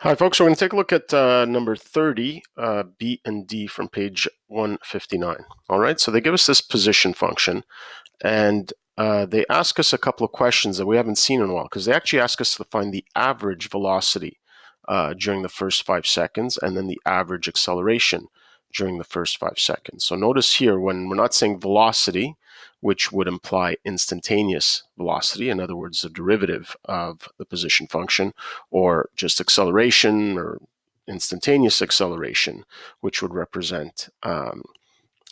Hi, folks. We're going to take a look at number 30, B and D from page 159. All right, so they give us this position function, and they ask us a couple of questions that we haven't seen in a while, because they actually ask us to find the average velocity during the first 5 seconds, and then the average acceleration during the first 5 seconds. So notice here, when we're not saying velocity, which would imply instantaneous velocity, in other words, the derivative of the position function, or just acceleration or instantaneous acceleration, which would represent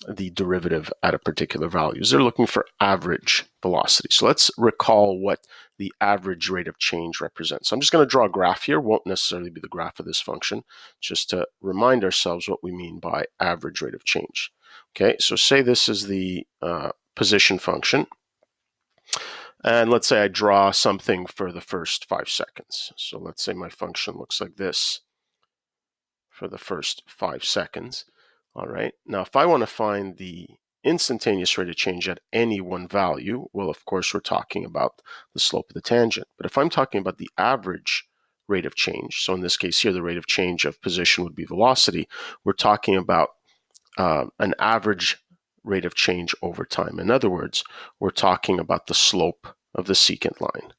the derivative at a particular value. They're looking for average velocity. So let's recall what the average rate of change represents. So I'm just going to draw a graph here. Won't necessarily be the graph of this function, just to remind ourselves what we mean by average rate of change. Okay, so say this is the position function. And let's say I draw something for the first 5 seconds. So let's say my function looks like this for the first 5 seconds. All right, now if I want to find the instantaneous rate of change at any one value, well, of course, we're talking about the slope of the tangent. But if I'm talking about the average rate of change, so in this case here, the rate of change of position would be velocity, we're talking about an average rate of change over time. In other words, we're talking about the slope of the secant line.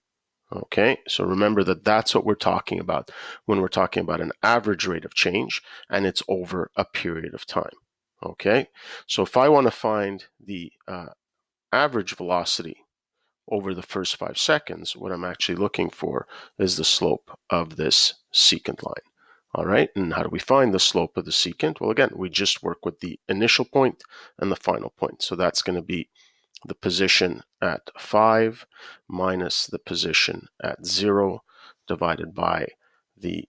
Okay, so remember that that's what we're talking about when we're talking about an average rate of change, and it's over a period of time. Okay, so if I want to find the average velocity over the first 5 seconds, what I'm actually looking for is the slope of this secant line. All right, and how do we find the slope of the secant? Well, again, we just work with the initial point and the final point. So that's going to be the position at 5 minus the position at 0 divided by the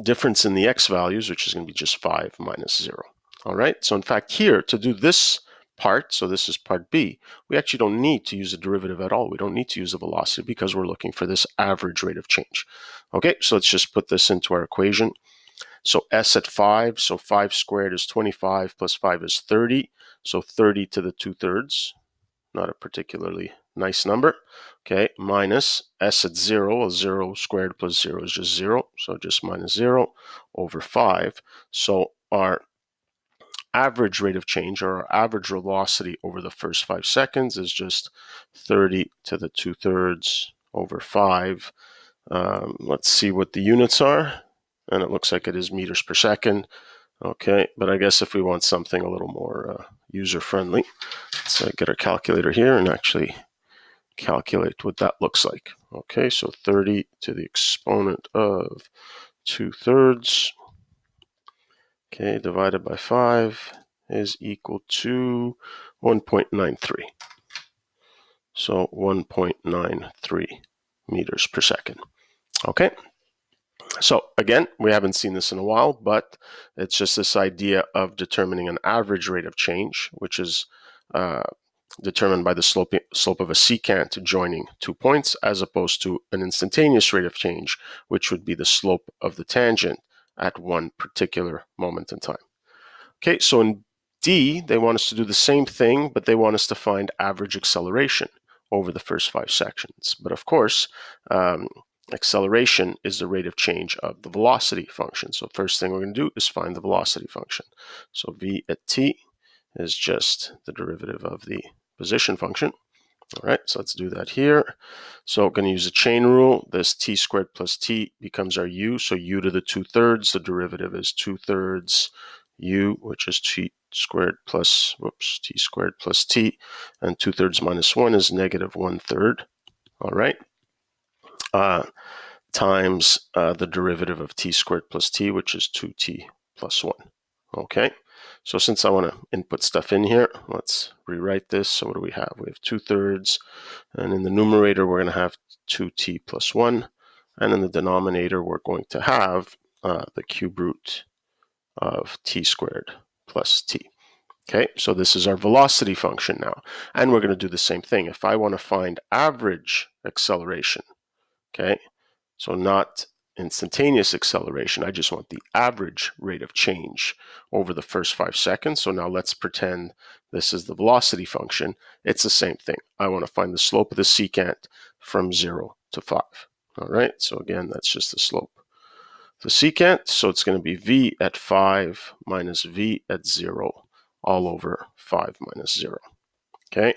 difference in the x values, which is going to be just 5 minus 0. All right, so in fact here, to do this part, so this is part B, we actually don't need to use a derivative at all. We don't need to use the velocity because we're looking for this average rate of change. Okay, so let's just put this into our equation. So S at 5, so 5 squared is 25 plus 5 is 30. So 30 to the 2/3, not a particularly nice number. Okay, minus S at 0, 0 squared plus 0 is just 0. So just minus 0 over 5. So our average rate of change, or our average velocity over the first 5 seconds, is just 30 to the 2/3 over 5. Let's see what the units are. And it looks like it is meters per second. Okay, but I guess if we want something a little more user-friendly, let's get our calculator here and actually calculate what that looks like. Okay, so 30 to the exponent of 2/3, okay, divided by 5 is equal to 1.93. So 1.93 meters per second. Okay. So again, we haven't seen this in a while, but it's just this idea of determining an average rate of change, which is determined by the slope of a secant joining 2 points, as opposed to an instantaneous rate of change, which would be the slope of the tangent at one particular moment in time. Okay, so in D, they want us to do the same thing, but they want us to find average acceleration over the first 5 seconds. But of course, acceleration is the rate of change of the velocity function. So first thing we're going to do is find the velocity function. So v at t is just the derivative of the position function. All right, so let's do that here. So we're going to use a chain rule. This t squared plus t becomes our u. So u to the 2/3, the derivative is 2/3 u, which is t squared plus, t squared plus t, and 2/3 minus 1 is negative 1/3. All right. Times the derivative of t squared plus t, which is 2t plus 1. Okay, so since I want to input stuff in here, let's rewrite this. So what do we have? We have 2/3, and in the numerator, we're going to have 2t plus 1, and in the denominator, we're going to have the cube root of t squared plus t. Okay, so this is our velocity function now, and we're going to do the same thing. If I want to find average acceleration, okay, so not instantaneous acceleration, I just want the average rate of change over the first 5 seconds. So now let's pretend this is the velocity function. It's the same thing. I want to find the slope of the secant from 0 to 5. All right, so again, that's just the slope the secant, so it's going to be v at 5 minus v at 0 all over 5 minus 0. Okay.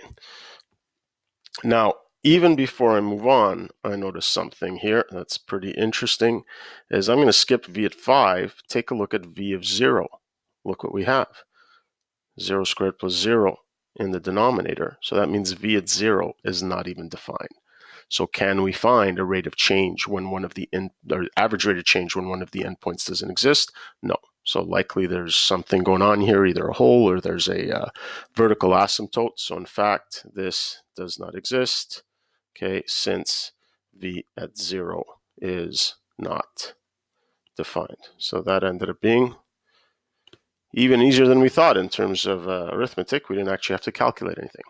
Now, even before I move on, I notice something here that's pretty interesting, is I'm going to skip v at 5, take a look at v of 0. Look what we have. 0 squared plus 0 in the denominator. So that means v at 0 is not even defined. So can we find a rate of change when one of the average rate of change when one of the endpoints doesn't exist? No. So likely there's something going on here, either a hole or there's a vertical asymptote. So in fact, this does not exist, okay, since v at 0 is not defined. So that ended up being even easier than we thought in terms of arithmetic. We didn't actually have to calculate anything.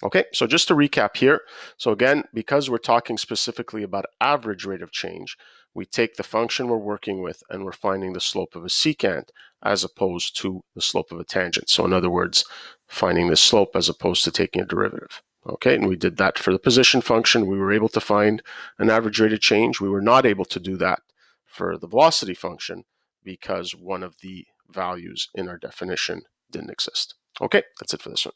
Okay, so just to recap here. So again, because we're talking specifically about average rate of change, we take the function we're working with and we're finding the slope of a secant as opposed to the slope of a tangent. So in other words, finding the slope as opposed to taking a derivative. Okay, and we did that for the position function. We were able to find an average rate of change. We were not able to do that for the velocity function because one of the values in our definition didn't exist. Okay, that's it for this one.